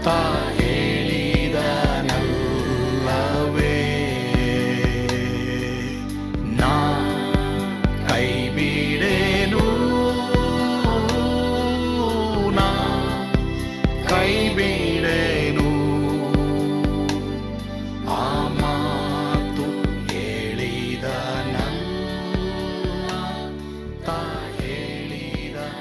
ತಾ ಹೇಳಿದನಲ್ಲವೇ, ನಾ ಕೈ ಬಿಡೇನು, ನಾ ಕೈ ಬಿಡೇನು. ಆ ಮಾತು ಹೇಳಿದನಲ್ಲ, ತಾ ಹೇಳಿದನಲ್ಲವೇ.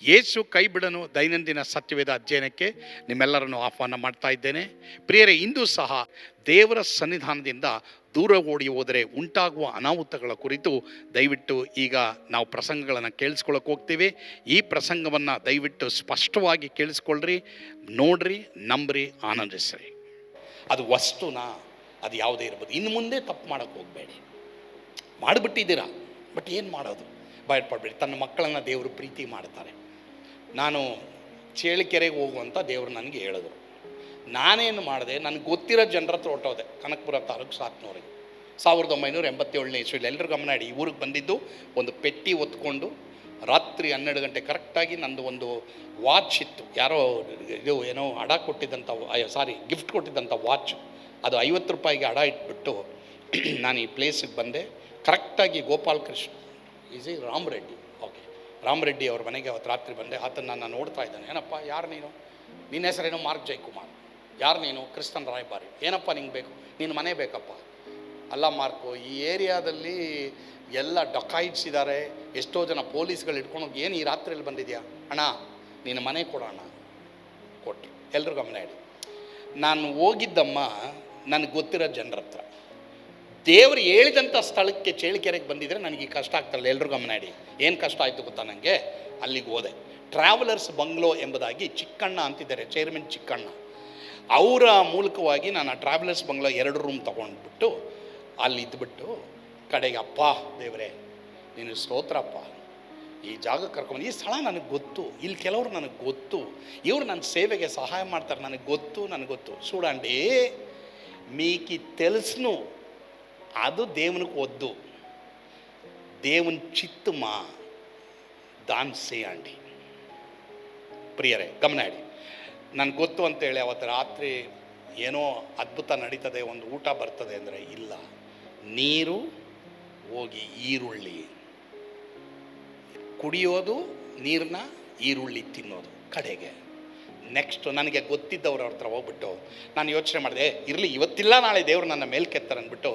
ಯೇಸು ಕೈ ಬಿಡನು ದೈನಂದಿನ ಸತ್ಯವೇದ ಅಧ್ಯಯನಕ್ಕೆ ನಿಮ್ಮೆಲ್ಲರನ್ನು ಆಹ್ವಾನ ಮಾಡ್ತಾ ಇದ್ದೇನೆ. ಪ್ರಿಯರೇ, ಇಂದು ಸಹ ದೇವರ ಸನ್ನಿಧಾನದಿಂದ ದೂರ ಓಡಿ ಹೋದರೆ ಉಂಟಾಗುವ ಅನಾಹುತಗಳ ಕುರಿತು ದಯವಿಟ್ಟು ಈಗ ನಾವು ಪ್ರಸಂಗಗಳನ್ನು ಕೇಳಿಸ್ಕೊಳ್ಳೋಕೆ ಹೋಗ್ತೀವಿ. ಈ ಪ್ರಸಂಗವನ್ನು ದಯವಿಟ್ಟು ಸ್ಪಷ್ಟವಾಗಿ ಕೇಳಿಸ್ಕೊಳ್ರಿ, ನೋಡ್ರಿ, ನಂಬ್ರಿ, ಆನಂದಿಸ್ರಿ. ಅದು ವಸ್ತುನಾ, ಅದು ಯಾವುದೇ ಇರ್ಬೋದು. ಇನ್ನು ಮುಂದೆ ತಪ್ಪು ಮಾಡೋಕ್ಕೆ ಹೋಗಬೇಡಿ. ಮಾಡಿಬಿಟ್ಟಿದ್ದೀರಾ, ಬಟ್ ಏನು ಮಾಡೋದು? ಭಯಪಡಬೇಡಿ. ತನ್ನ ಮಕ್ಕಳನ್ನು ದೇವರು ಪ್ರೀತಿ ಮಾಡ್ತಾರೆ. ನಾನು ಚೇಳಿಕೆರೆಗೆ ಹೋಗುವಂಥ ದೇವರು ನನಗೆ ಹೇಳಿದ್ರು. ನಾನೇನು ಮಾಡಿದೆ, ನನಗೆ ಗೊತ್ತಿರೋ ಜನರ ಹತ್ರ ಹೊಟ್ಟೋದೆ. ಕನಕಪುರ ತಾಲೂಕು ಸಾತ್ನೂರಿಗೆ 1987ನೇ ಇಸ್ವಿಲಿ. ಎಲ್ಲರೂ ಗಮನ ಇಡಿ. ಈ ಊರಿಗೆ ಬಂದಿದ್ದು ಒಂದು ಪೆಟ್ಟಿ ಹೊತ್ಕೊಂಡು ರಾತ್ರಿ 12 ಗಂಟೆ ಕರೆಕ್ಟಾಗಿ. ನಂದು ಒಂದು ವಾಚ್ ಇತ್ತು, ಯಾರೋ ಇದು ಏನೋ ಅಡ ಕೊಟ್ಟಿದ್ದಂಥ, ಗಿಫ್ಟ್ ಕೊಟ್ಟಿದ್ದಂಥ ವಾಚ್. ಅದು 50 ರೂಪಾಯಿಗೆ ಅಡ ಇಟ್ಬಿಟ್ಟು ನಾನು ಈ ಪ್ಲೇಸಿಗೆ ಬಂದೆ. ಕರೆಕ್ಟಾಗಿ ಗೋಪಾಲಕೃಷ್ಣ ರಾಮರೆಡ್ಡಿ, ಓಕೆ, ರಾಮರೆಡ್ಡಿ ಅವ್ರ ಮನೆಗೆ ಅವತ್ತು ರಾತ್ರಿ ಬಂದೆ. ಆತನ ನಾನು ನೋಡ್ತಾ ಇದ್ದಾನೆ. ಏನಪ್ಪ, ಯಾರು ನೀನು? ನಿನ್ನ ಹೆಸರೇನು? ಮಾರ್ಕ್ ಜಯಕುಮಾರ್. ಯಾರು ನೀನು? ಕ್ರಿಸ್ತನ್ ರಾಯಭಾರಿ. ಏನಪ್ಪ ನಿಂಗೆ ಬೇಕು? ನಿನ್ನ ಮನೆ ಬೇಕಪ್ಪ. ಅಲ್ಲ ಮಾರ್ಕು, ಈ ಏರಿಯಾದಲ್ಲಿ ಎಲ್ಲ ಡಕಾಯಿಟ್ಸ್ ಇದ್ದಾರೆ, ಎಷ್ಟೋ ಜನ ಪೊಲೀಸ್ಗಳು ಇಟ್ಕೊಂಡು ಹೋಗಿ, ಏನು ಈ ರಾತ್ರಿಯಲ್ಲಿ ಬಂದಿದ್ಯಾ? ಅಣ್ಣ ನಿನ್ನ ಮನೆ ಕೊಡೋಣ. ಕೊಟ್ಟರು. ಎಲ್ಲರೂ ಗಮನ ಇಡಿ. ನಾನು ಹೋಗಿದ್ದಮ್ಮ ನನಗೆ ಗೊತ್ತಿರೋ ಜನರ ಹತ್ರ. ದೇವರು ಹೇಳಿದಂಥ ಸ್ಥಳಕ್ಕೆ ಚೇಳಿಕೆರೆಗೆ ಬಂದಿದ್ದರೆ ನನಗೆ ಕಷ್ಟ ಆಗ್ತಾರಲ್ಲ. ಎಲ್ಲರೂ ಗಮನ ಇಡಿ. ಏನು ಕಷ್ಟ ಆಯಿತು ಗೊತ್ತಾ ನನಗೆ? ಅಲ್ಲಿಗೆ ಹೋದೆ. ಟ್ರಾವೆಲರ್ಸ್ ಬಂಗ್ಲೋ ಎಂಬುದಾಗಿ ಚಿಕ್ಕಣ್ಣ ಅಂತಿದ್ದಾರೆ, ಚೇರ್ಮನ್ ಚಿಕ್ಕಣ್ಣ. ಅವರ ಮೂಲಕವಾಗಿ ನಾನು ಆ ಟ್ರಾವೆಲರ್ಸ್ ಬಂಗ್ಲೋ 2 ರೂಮ್ ತೊಗೊಂಡ್ಬಿಟ್ಟು ಅಲ್ಲಿ ಇದ್ಬಿಟ್ಟು ಕಡೆಗೆ, ಅಪ್ಪ ದೇವರೇ ನೀನು ಸ್ತೋತ್ರಪ್ಪ, ಈ ಜಾಗಕ್ಕೆ ಕರ್ಕೊಂಡು, ಈ ಸ್ಥಳ ನನಗೆ ಗೊತ್ತು, ಇಲ್ಲಿ ಕೆಲವರು ನನಗೆ ಗೊತ್ತು, ಇವರು ನನ್ನ ಸೇವೆಗೆ ಸಹಾಯ ಮಾಡ್ತಾರೆ, ನನಗೆ ಗೊತ್ತು. చూడండి, మీకు తెలుసును, ಅದು దేవునికి వద్దు, దేవుని చిత్తమా దాన్ని చేయండి. ಪ್ರಿಯರೇ ಗಮನ ಇಡಿ. ನನಗೆ ಗೊತ್ತು ಅಂತೇಳಿ ಅವತ್ತು ರಾತ್ರಿ ಏನೋ ಅದ್ಭುತ ನಡೀತದೆ, ಒಂದು ಊಟ ಬರ್ತದೆ ಅಂದರೆ ಇಲ್ಲ. ನೀರು ಹೋಗಿ ಈರುಳ್ಳಿ ಕುಡಿಯೋದು, ನೀರನ್ನ ಈರುಳ್ಳಿ ತಿನ್ನೋದು ಕಡೆಗೆ. ನೆಕ್ಸ್ಟು ನನಗೆ ಗೊತ್ತಿದ್ದವ್ರ ಹತ್ರ ಹೋಗ್ಬಿಟ್ಟು ನಾನು ಯೋಚನೆ ಮಾಡಿದೆ, ಇರಲಿ ಇವತ್ತಿಲ್ಲ ನಾಳೆ ದೇವರು ನನ್ನ ಮೇಲೆ ಕೆತ್ತಾರೆ ಅಂದ್ಬಿಟ್ಟು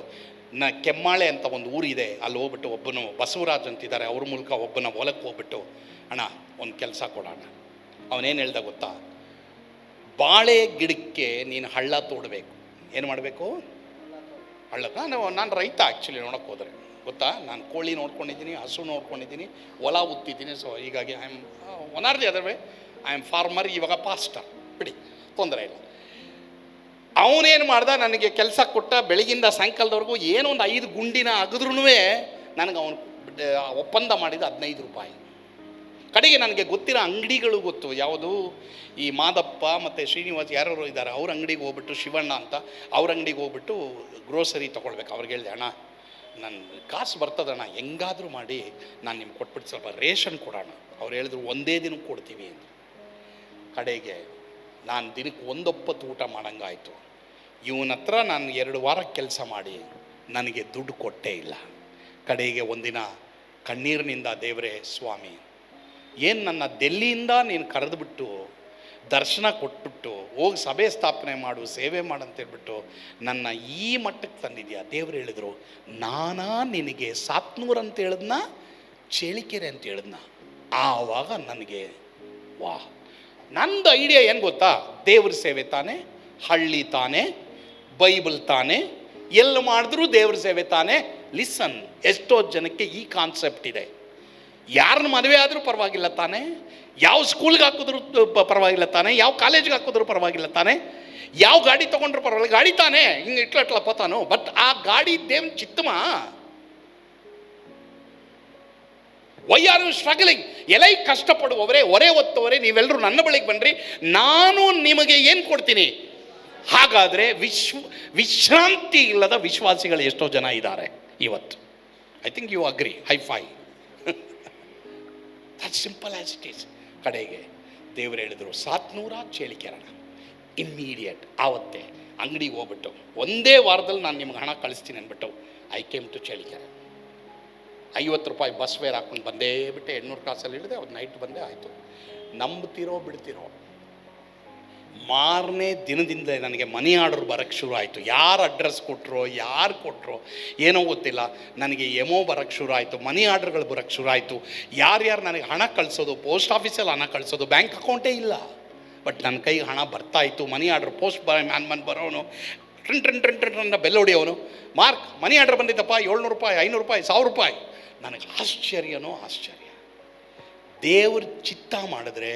ಕೆಮ್ಮಾಳೆ ಅಂತ ಒಂದು ಊರಿದೆ, ಅಲ್ಲಿ ಹೋಗ್ಬಿಟ್ಟು ಒಬ್ಬನು ಬಸವರಾಜ್ ಅಂತಿದ್ದಾರೆ, ಅವ್ರ ಮೂಲಕ ಒಬ್ಬನ ಹೊಲಕ್ಕೆ ಹೋಗ್ಬಿಟ್ಟು, ಅಣ್ಣ ಒಂದು ಕೆಲಸ ಕೊಡೋಣ. ಅವನೇನು ಹೇಳ್ದ ಗೊತ್ತಾ? ಬಾಳೆ ಗಿಡಕ್ಕೆ ನೀನು ಹಳ್ಳ ತೋಡಬೇಕು. ಏನು ಮಾಡಬೇಕು? ಹಳ್ಳ. ನಾನು ರೈತ ಆ್ಯಕ್ಚುಲಿ ನೋಡೋಕ್ಕೆ ಹೋದರೆ ಗೊತ್ತಾ, ನಾನು ಕೋಳಿ ನೋಡ್ಕೊಂಡಿದ್ದೀನಿ, ಹಸು ನೋಡ್ಕೊಂಡಿದ್ದೀನಿ, ಹೊಲ ಉತ್ತಿದ್ದೀನಿ. ಸೊ ಹೀಗಾಗಿ I am one R the other way, I am farmer, ಇವಾಗ ಪಾಸ್ಟರ್, ಬಿಡಿ, ತೊಂದರೆ ಇಲ್ಲ. ಅವನೇನು ಮಾಡ್ದ, ನನಗೆ ಕೆಲಸ ಕೊಟ್ಟ. ಬೆಳಗಿಂದ ಸಾಯಂಕಾಲದವರೆಗೂ ಏನೋ ಒಂದು 5 ಗುಂಡಿನ ಅಗದ್ರೂ ನನಗೆ ಅವನು ಒಪ್ಪಂದ ಮಾಡಿದ 15 ರೂಪಾಯಿ. ಕಡೆಗೆ ನನಗೆ ಗೊತ್ತಿರೋ ಅಂಗಡಿಗಳು ಗೊತ್ತು, ಯಾವುದು ಈ ಮಾದಪ್ಪ ಮತ್ತು ಶ್ರೀನಿವಾಸ್ ಯಾರು ಇದ್ದಾರೆ, ಅವ್ರ ಅಂಗಡಿಗೆ ಹೋಗ್ಬಿಟ್ಟು, ಶಿವಣ್ಣ ಅಂತ, ಅವ್ರ ಅಂಗಡಿಗೆ ಹೋಗ್ಬಿಟ್ಟು ಗ್ರೋಸರಿ ತೊಗೊಳ್ಬೇಕು. ಅವ್ರಿಗೆ ಹೇಳಿದೆ, ಅಣ್ಣ ನನ್ನ ಕಾಸು ಬರ್ತದಣ್ಣ, ಹೆಂಗಾದರೂ ಮಾಡಿ ನಾನು ನಿಮ್ಗೆ ಕೊಟ್ಬಿಟ್ಟು ಸ್ವಲ್ಪ ರೇಷನ್ ಕೊಡೋಣ. ಅವ್ರು ಹೇಳಿದ್ರು ಒಂದೇ ದಿನಕ್ಕೆ ಕೊಡ್ತೀವಿ ಅಂತ. ಕಡೆಗೆ ನಾನು ದಿನಕ್ಕೆ 1 ಹೊತ್ತು ಊಟ ಮಾಡೋಂಗಾಯ್ತು. ಇವನ ಹತ್ರ ನಾನು 2 ವಾರ ಕೆಲಸ ಮಾಡಿ ನನಗೆ ದುಡ್ಡು ಕೊಟ್ಟೇ ಇಲ್ಲ. ಕಡೆಗೆ ಒಂದಿನ ಕಣ್ಣೀರಿನಿಂದ, ದೇವರೇ ಸ್ವಾಮಿ, ಏನು ನನ್ನ ಡೆಲ್ಲಿಯಿಂದ ನೀನು ಕರೆದುಬಿಟ್ಟು ದರ್ಶನ ಕೊಟ್ಬಿಟ್ಟು ಹೋಗಿ ಸಭೆ ಸ್ಥಾಪನೆ ಮಾಡು, ಸೇವೆ ಮಾಡಂತೇಳ್ಬಿಟ್ಟು ನನ್ನ ಈ ಮಟ್ಟಕ್ಕೆ ತಂದಿದ್ಯಾ. ದೇವರು ಹೇಳಿದ್ರು, ನಾನಾ ನಿನಗೆ ಸಾತ್ನೂರು ಅಂತ ಹೇಳಿದ್ನ, ಚೇಳಿಕೆರೆ ಅಂತ ಹೇಳಿದ್ನ. ಆವಾಗ ನನಗೆ ವಾಹ್, ನಂದು ಐಡಿಯಾ ಏನು ಗೊತ್ತಾ? ದೇವ್ರ ಸೇವೆ ತಾನೆ, ಹಳ್ಳಿ ತಾನೆ, ಬೈಬಲ್ ತಾನೆ, ಎಲ್ಲಿ ಮಾಡಿದ್ರೂ ದೇವ್ರ ಸೇವೆ ತಾನೆ. ಲಿಸನ್, ಎಷ್ಟೋ ಜನಕ್ಕೆ ಈ ಕಾನ್ಸೆಪ್ಟ್ ಇದೆ. ಯಾರನ್ನ ಮದುವೆ ಆದರೂ ಪರವಾಗಿಲ್ಲ ತಾನೆ, ಯಾವ ಸ್ಕೂಲ್ಗೆ ಹಾಕಿದ್ರು ಪರವಾಗಿಲ್ಲ ತಾನೆ, ಯಾವ ಕಾಲೇಜ್ಗೆ ಹಾಕಿದ್ರು ಪರವಾಗಿಲ್ಲ ತಾನೆ, ಯಾವ ಗಾಡಿ ತೊಗೊಂಡ್ರು ಪರವಾಗಿಲ್ಲ, ಗಾಡಿ ತಾನೆ, ಹಿಂಗೆ ಇಟ್ಲಪ್ಪ ತಾನು. ಬಟ್ ಆ ಗಾಡಿ ದೇವ್ನ ಚಿತ್ತಮ. Why are you struggling? ಎಲೈ ಕಷ್ಟಪಡುವವರೇ, ಹೊರೆ ಹೊತ್ತವರೇ, ನೀವೆಲ್ಲರೂ ನನ್ನ ಬಳಿಗೆ ಬನ್ನಿರಿ, ನಾನು ನಿಮಗೆ ಏನು ಕೊಡ್ತೀನಿ. ಹಾಗಾದರೆ ವಿಶ್ರಾಂತಿ ಇಲ್ಲದ ವಿಶ್ವಾಸಿಗಳು ಎಷ್ಟೋ ಜನ ಇದ್ದಾರೆ ಇವತ್ತು. I think you agree. High five. As simple as it is. ಕಡೆಗೆ ದೇವರು ಹೇಳಿದರು 700 ಚೇಳಿಕೆರಣ. ಇಮ್ಮಿಡಿಯೇಟ್ ಆವತ್ತೇ ಅಂಗಡಿಗೆ ಹೋಗ್ಬಿಟ್ಟು ಒಂದೇ ವಾರದಲ್ಲಿ ನಾನು ನಿಮ್ಗೆ ಹಣ ಕಳಿಸ್ತೀನಿ ಅಂದ್ಬಿಟ್ಟು ಐ ಕೇಮ್ ಟು ಚೇಳಿಕೆರೆ. 50 ರೂಪಾಯಿ ಬಸ್ ಫೇರ್ ಹಾಕ್ಕೊಂಡು ಬಂದೇ ಬಿಟ್ಟೆ, 800 ಕಾಸಲ್ಲಿ ಹಿಡಿದೆ. ಅವ್ರು ನೈಟ್ ಬಂದೇ ಆಯಿತು. ನಂಬ್ತಿರೋ ಬಿಡ್ತಿರೋ, ಮಾರನೇ ದಿನದಿಂದಲೇ ನನಗೆ ಮನಿ ಆರ್ಡರ್ ಬರೋಕ್ಕೆ ಶುರು ಆಯಿತು. ಯಾರು ಅಡ್ರೆಸ್ ಕೊಟ್ಟರೋ, ಯಾರು ಕೊಟ್ಟರೋ ಏನೋ ಗೊತ್ತಿಲ್ಲ, ನನಗೆ ಎಮೋ ಬರೋಕ್ಕೆ ಶುರು ಆಯಿತು, ಮನಿ ಆರ್ಡರ್ಗಳು ಬರೋಕ್ಕೆ ಶುರು ಆಯಿತು. ಯಾರ್ಯಾರು ನನಗೆ ಹಣ ಕಳಿಸೋದು, ಪೋಸ್ಟ್ ಆಫೀಸಲ್ಲಿ ಹಣ ಕಳಿಸೋದು, ಬ್ಯಾಂಕ್ ಅಕೌಂಟೇ ಇಲ್ಲ, ಬಟ್ ನನ್ನ ಕೈಗೆ ಹಣ ಬರ್ತಾಯಿತ್ತು. ಮನಿ ಆರ್ಡ್ರ್ ಪೋಸ್ಟ್ ಮ್ಯಾನ್ ಬರೋನು ಟ್ರನ್ ಬೆಲ್ ಹೊಡಿಯೋನು, ಮಾರ್ಕ್ ಮನಿ ಆರ್ಡರ್ ಬಂದಿದ್ದಪ್ಪ, 700 ರೂಪಾಯಿ, 500 ರೂಪಾಯಿ, 1000 ರೂಪಾಯಿ. ನನಗೆ ಆಶ್ಚರ್ಯನೋ ಆಶ್ಚರ್ಯ. ದೇವ್ರ ಚಿತ್ತ ಮಾಡಿದ್ರೆ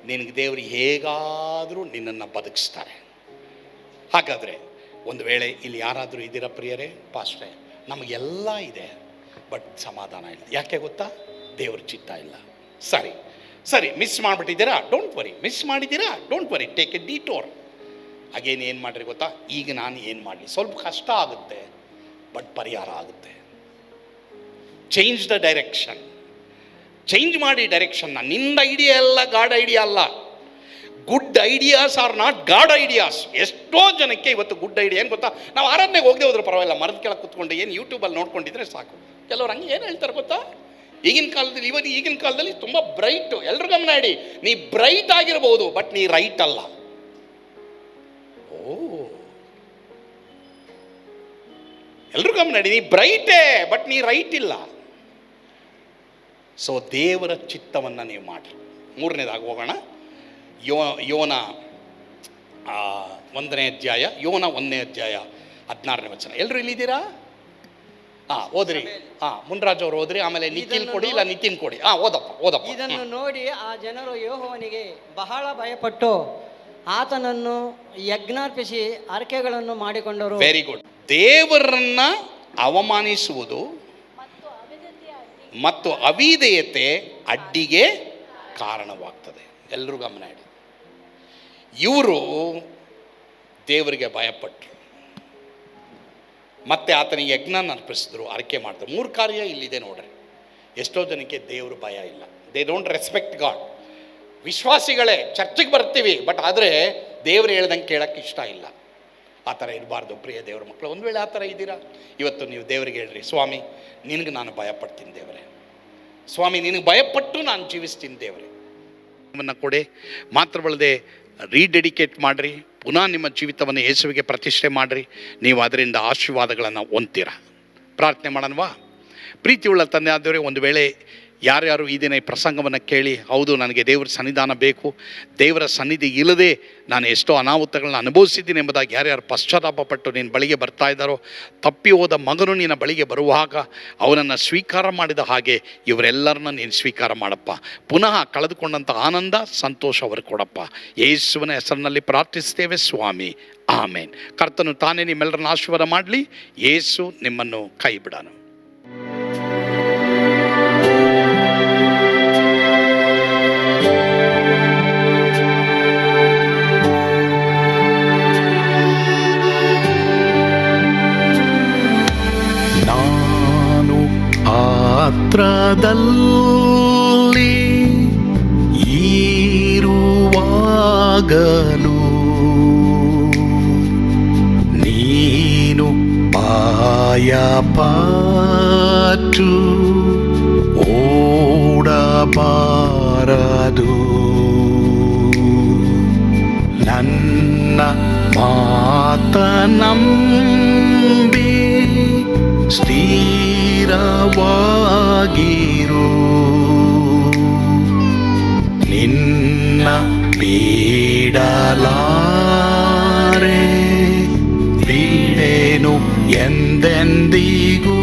ನಿನಗೆ ದೇವರು ಹೇಗಾದರೂ ನಿನ್ನನ್ನು ಬದುಕಿಸ್ತಾರೆ. ಹಾಗಾದರೆ ಒಂದು ವೇಳೆ ಇಲ್ಲಿ ಯಾರಾದರೂ ಇದ್ದೀರಾ ಪ್ರಿಯರೇ, ಪಾಸ್ಟ್ರೇ, ನಮಗೆಲ್ಲ ಇದೆ ಬಟ್ ಸಮಾಧಾನ ಇಲ್ಲ. ಯಾಕೆ ಗೊತ್ತಾ? ದೇವ್ರ ಚಿತ್ತ ಇಲ್ಲ. ಸರಿ ಮಿಸ್ ಮಾಡಿಬಿಟ್ಟಿದ್ದೀರಾ, ಡೋಂಟ್ ವರಿ. ಮಿಸ್ ಮಾಡಿದ್ದೀರಾ, don't worry, take a detour. Again ಏನು ಮಾಡಿರಿ ಗೊತ್ತಾ? ಈಗ ನಾನು ಏನು ಮಾಡಲಿ? ಸ್ವಲ್ಪ ಕಷ್ಟ ಆಗುತ್ತೆ ಬಟ್ ಪರಿಹಾರ ಆಗುತ್ತೆ. Change the direction. ಚೇಂಜ್ ಮಾಡಿ ಡೈರೆಕ್ಷನ್ನ. ನಿಂದ ಐಡಿಯಾ ಅಲ್ಲ, ಗಾಡ್ ಐಡಿಯಾ ಅಲ್ಲ. Good ideas are not god ideas. ಎಷ್ಟೋ ಜನಕ್ಕೆ ಇವತ್ತು ಗುಡ್ ಐಡಿಯಾ ಏನು ಗೊತ್ತಾ? ನಾವು ಆರಾಧನೆಗೆ ಹೋಗದೆ ಹೋದ್ರೆ ಪರವಾಗಿಲ್ಲ, ಮರದ ಕೆಳಗೆ ಕೂತ್ಕೊಂಡು ಏನು ಯೂಟ್ಯೂಬಲ್ಲಿ ನೋಡ್ಕೊಂಡಿದ್ರೆ ಸಾಕು. ಕೆಲವ್ರು ಹಂಗೆ ಏನು ಹೇಳ್ತಾರೆ ಗೊತ್ತಾ? ಈಗಿನ ಕಾಲದಲ್ಲಿ ತುಂಬ ಬ್ರೈಟು. ಎಲ್ಲರೂ ಗಮನ ಇಡಿ, ನೀ ಬ್ರೈಟ್ ಆಗಿರ್ಬೋದು ಬಟ್ ನೀ ರೈಟ್ ಅಲ್ಲ. ಎಲ್ಲರೂ ಗಮನ ಇಡಿ, ನೀ ಬ್ರೈಟೇ ಬಟ್ ನೀ ರೈಟ್ ಇಲ್ಲ. ಸೊ ದೇವರ ಚಿತ್ತವನ್ನು ನೀವು ಮಾಡಿ. 3ನೇದಾಗಿ ಹೋಗೋಣ. ಯೋನ 1ನೇ ಅಧ್ಯಾಯ, ಯೋನ 1ನೇ ಅಧ್ಯಾಯ 16ನೇ ವಚನ. ಎಲ್ಲರೂ ಇಲ್ಲಿದ್ದೀರಾ? ಓದ್ರಿ. ಮುನ್ರಾಜ್ ಅವರು ಓದ್ರಿ, ಆಮೇಲೆ ನಿತಿನ್ ಕೊಡಿ. ಓದಪ್ಪ. ಇದನ್ನು ನೋಡಿ ಆ ಜನರು ಯೆಹೋವನಿಗೆ ಬಹಳ ಭಯಪಟ್ಟು ಆತನನ್ನು ಯಜ್ಞಾರ್ಪಿಸಿ ಅರ್ಕೆಗಳನ್ನು ಮಾಡಿಕೊಂಡರು. Very good. ದೇವರನ್ನ ಅವಮಾನಿಸುವುದು ಮತ್ತು ಅವಿಧೇಯತೆ ಅಡ್ಡಿಗೆ ಕಾರಣವಾಗ್ತದೆ. ಎಲ್ಲರೂ ಗಮನ ಇಡಿ. ಇವರು ದೇವರಿಗೆ ಭಯಪಟ್ಟರು, ಮತ್ತೆ ಆತನಿಗೆ ಯಜ್ಞ ಅರ್ಪಿಸಿದ್ರು, ಅರ್ಕೆ ಮಾಡಿದ್ರು. 3 ಕಾರ್ಯ ಇಲ್ಲಿದೆ ನೋಡ್ರಿ. ಎಷ್ಟೋ ಜನಕ್ಕೆ ದೇವ್ರ ಭಯ ಇಲ್ಲ. They don't respect God. ವಿಶ್ವಾಸಿಗಳೇ, ಚರ್ಚಿಗೆ ಬರ್ತೀವಿ ಬಟ್ ಆದರೆ ದೇವ್ರು ಹೇಳ್ದಂಗೆ ಕೇಳೋಕ್ಕೆ ಇಷ್ಟ ಇಲ್ಲ. ಆ ಥರ ಇರಬಾರ್ದು ಪ್ರಿಯ ದೇವ್ರ ಮಕ್ಕಳು. ಒಂದು ವೇಳೆ ಆ ಥರ ಇದ್ದೀರಾ, ಇವತ್ತು ನೀವು ದೇವರಿಗೆ ಹೇಳ್ರಿ, ಸ್ವಾಮಿ ನಿನಗೆ ನಾನು ಭಯಪಡ್ತೀನಿ ದೇವರೇ, ಸ್ವಾಮಿ ನಿನಗೆ ಭಯಪಟ್ಟು ನಾನು ಜೀವಿಸ್ತೀನಿ ದೇವರೇ. ನಿಮ್ಮನ್ನು ಕೊಡಿ. ಮಾತ್ರವಲ್ಲದೆ ರೀಡೆಡಿಕೇಟ್ ಮಾಡಿರಿ, ಪುನಃ ನಿಮ್ಮ ಜೀವಿತವನ್ನು ಯೇಸುವಿಗೆ ಪ್ರತಿಷ್ಠೆ ಮಾಡಿರಿ. ನೀವು ಅದರಿಂದ ಆಶೀರ್ವಾದಗಳನ್ನು ಹೊಂದ್ತೀರ. ಪ್ರಾರ್ಥನೆ ಮಾಡೋಣವಾ? ಪ್ರೀತಿಯುಳ್ಳ ತಂದೆ ಆದವರೇ, ಒಂದು ವೇಳೆ ಯಾರ್ಯಾರು ಈ ದಿನ ಈ ಪ್ರಸಂಗವನ್ನು ಕೇಳಿ, ಹೌದು ನನಗೆ ದೇವರ ಸನ್ನಿಧಾನ ಬೇಕು, ದೇವರ ಸನ್ನಿಧಿ ಇಲ್ಲದೆ ನಾನು ಎಷ್ಟೋ ಅನಾಹುತಗಳನ್ನ ಅನುಭವಿಸಿದ್ದೀನಿ ಎಂಬುದಾಗಿ ಯಾರ್ಯಾರು ಪಶ್ಚಾತ್ತಾಪಪಟ್ಟು ನಿನ್ನ ಬಳಿಗೆ ಬರ್ತಾ ಇದ್ದಾರೋ, ತಪ್ಪಿ ಹೋದ ಮಗನು ನಿನ್ನ ಬಳಿಗೆ ಬರುವಾಗ ಅವನನ್ನು ಸ್ವೀಕಾರ ಮಾಡಿದ ಹಾಗೆ ಇವರೆಲ್ಲರನ್ನ ನೀನು ಸ್ವೀಕಾರ ಮಾಡಪ್ಪ. ಪುನಃ ಕಳೆದುಕೊಂಡಂಥ ಆನಂದ, ಸಂತೋಷ ಅವರು ಕೊಡಪ್ಪ. ಯೇಸುವಿನ ಹೆಸರಿನಲ್ಲಿ ಪ್ರಾರ್ಥಿಸ್ತೇವೆ ಸ್ವಾಮಿ, ಆಮೇನ್. ಕರ್ತನು ತಾನೇ ನಿಮ್ಮೆಲ್ಲರನ್ನ ಆಶೀರ್ವಾದ ಮಾಡಲಿ. ಯೇಸು ನಿಮ್ಮನ್ನು ಕೈ ಬಿಡಾನು. ಪಾತ್ರದಲ್ಲಿ ಇರುವಾಗಲೂ ನೀನು ಭಯಪಟ್ಟು ಓಡಬಾರದು. ನನ್ನ ಮಾತನಂಬಿ ಸ್ಥಿರವಾಗಿರು. ನಿನ್ನ ಬಿಡಲಾರೆ, ಬಿಡೆನು ಎಂದೆಂದಿಗೂ.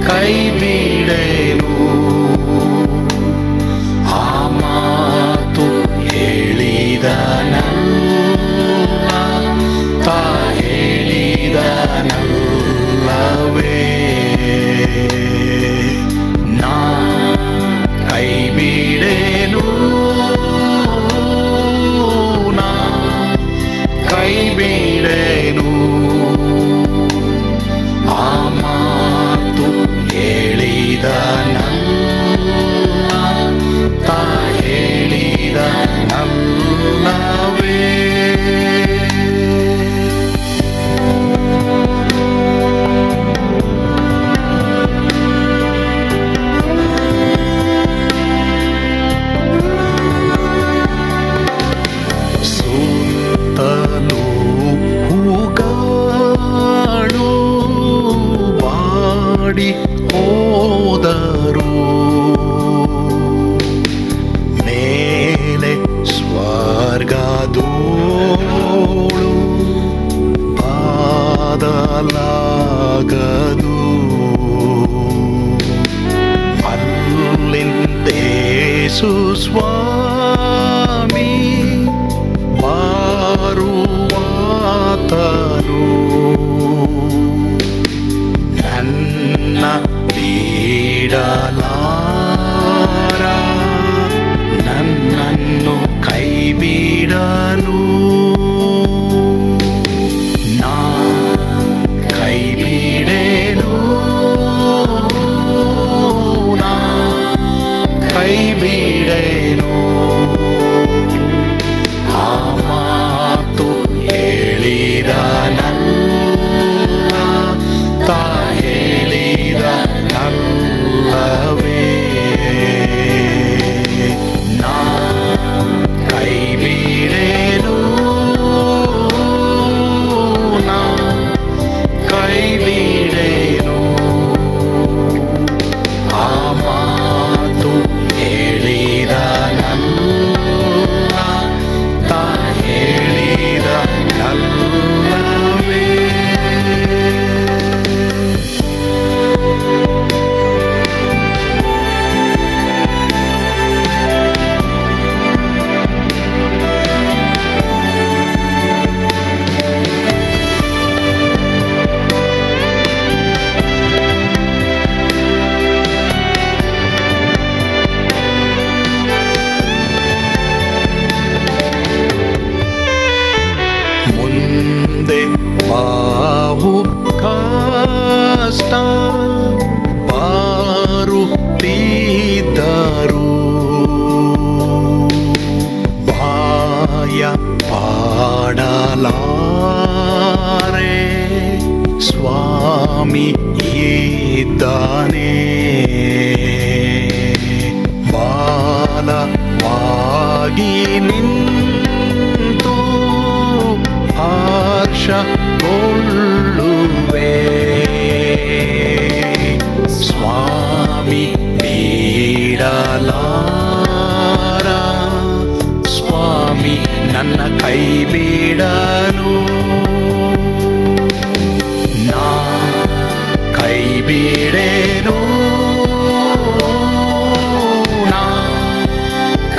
ಕೈ ಬಿಡೆನು ಯೇಸು ಸ್ವಾಮಿ ಬಾರುವಾತನು ನನ್ನ ಬಿಡಲಾರ, ನನ್ನನ್ನು ಕೈ ಬಿಡನು. ನಾ ಕೈ ಬಿಡೆನು, ನಾ ಕೈ ಬಿಡೆನು. ಆ ಮಾತು ಹೇಳಿದನಲ್ಲ, ತಾ ಹೇಳಿದನಲ್ಲವೇ. ನಾ ಕೈ ಬಿಡೆನು, ನಾ ಕೈ ಬಿಡೆನು. ಆ ಮಾತು ಹೇಳಿದನಲ್ಲ, ತಾ ಹೇಳಿದನಲ್ಲವೇ. ಮುಂದೆ ಬಾವು ಕಷ್ಟ ಬಾರುತ್ತಿದ್ದರು, ಭಯ ಪಾಡಲಾರೆ, ಸ್ವಾಮಿ ಇದ್ದಾನೆ. ಬಾಲವಾಗಿ ನಿಂತು ಹರ್ಷಗೊಳ್ಳುವೆ, ಸ್ವಾಮಿ ಬಿಡಲಾರ, ಸ್ವಾಮಿ ನನ್ನ ಕೈ ಬಿಡನು. ನಾ ಕೈ ಬಿಡೆನು, ನಾ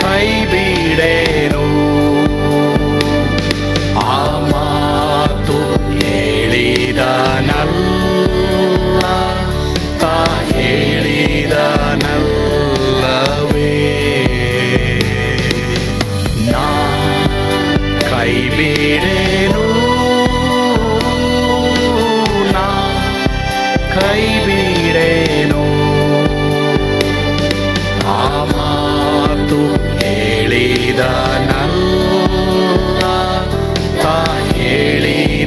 ಕೈ ಬಿಡೆನು. ಆ ಮಾತು ಹೇಳಿದನಲ್ಲ, ತಾ ಹೇಳಿದನಲ್ಲವೇ. ನಾ ಕೈ ಬಿಡೆನು, ನಾ ಕೈ ಬಿಡೆನು. ಆ ಮಾತು ಹೇಳಿದನಲ್ಲ, ತಾ ಹೇಳಿದನಲ್ಲವೇ,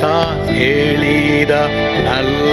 ತಾ ಹೇಳಿದನಲ್ಲ.